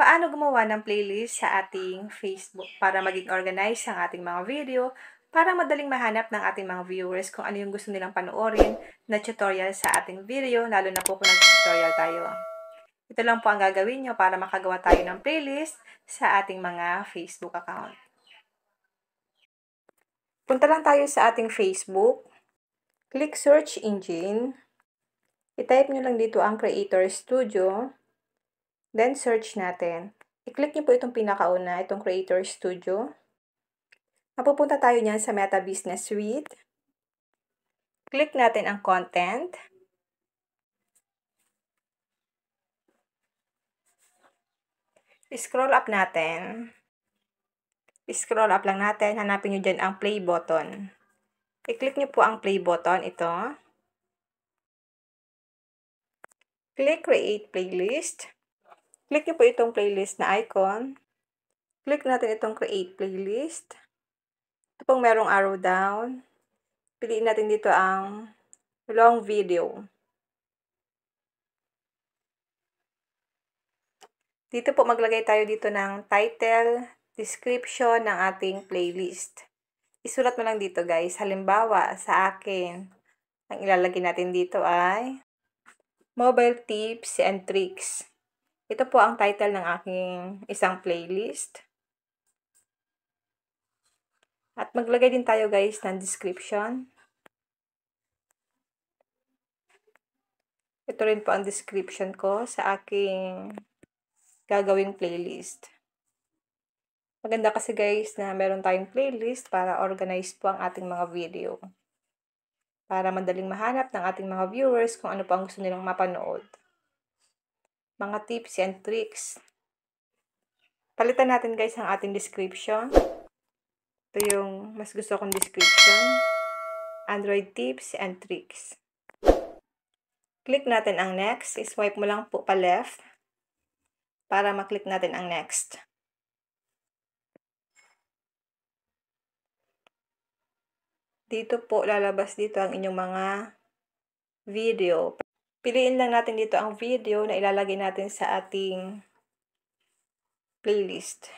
Paano gumawa ng playlist sa ating Facebook para maging organized ang ating mga video, para madaling mahanap ng ating mga viewers kung ano yung gusto nilang panoorin na tutorial sa ating video, lalo na po kung nag-tutorial tayo. Ito lang po ang gagawin nyo para makagawa tayo ng playlist sa ating mga Facebook account. Punta lang tayo sa ating Facebook. Click search engine. I-type nyo lang dito ang Creator Studio. Then, search natin. I-click nyo po itong pinakauna, itong Creator Studio. Mapupunta tayo niyan sa Meta Business Suite. Click natin ang Content. Scroll up natin. Scroll up lang natin. Hanapin nyo dyan ang Play button. I-click nyo po ang Play button, ito. Click Create Playlist. Click nyo po itong playlist na icon. Click natin itong Create Playlist. Ito pong merong arrow down. Piliin natin dito ang long video. Dito po maglagay tayo dito ng title, description ng ating playlist. Isulat mo lang dito guys. Halimbawa, sa akin, ang ilalagay natin dito ay Mobile Tips and Tricks. Ito po ang title ng aking isang playlist. At maglagay din tayo guys ng description. Ito rin po ang description ko sa aking gagawing playlist. Maganda kasi guys na meron tayong playlist para organize po ang ating mga video. Para madaling mahanap ng ating mga viewers kung ano pa ang gusto nilang mapanood. Mga tips and tricks. Palitan natin guys ang ating description. Ito yung mas gusto kong description. Android tips and tricks. Click natin ang next. Swipe mo lang po pa left para maklik natin ang next. Dito po lalabas dito ang inyong mga video. Piliin lang natin dito ang video na ilalagay natin sa ating playlist.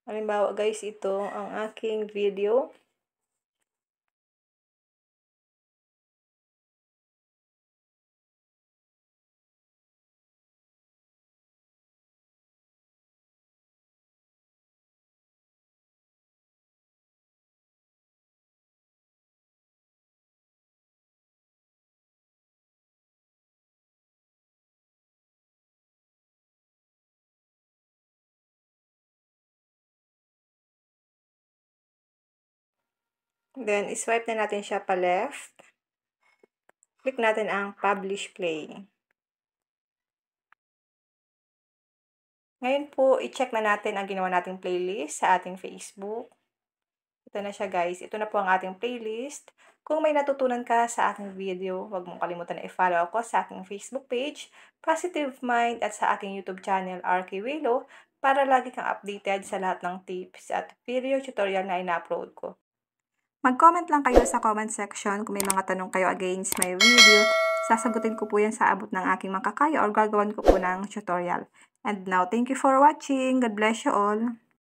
Halimbawa guys, ito ang aking video. Then, swipe na natin siya pa left. Click natin ang Publish Play. Ngayon po, i-check na natin ang ginawa nating playlist sa ating Facebook. Ito na siya guys. Ito na po ang ating playlist. Kung may natutunan ka sa aking video, huwag mong kalimutan na i-follow ako sa aking Facebook page, Positive Mind, at sa aking YouTube channel, RK Welo, para lagi kang updated sa lahat ng tips at video tutorial na ina-upload ko. Mag-comment lang kayo sa comment section kung may mga tanong kayo against my video. Sasagutin ko po yan sa abot ng aking makakaya or gagawan ko po ng tutorial. And now, thank you for watching. God bless you all.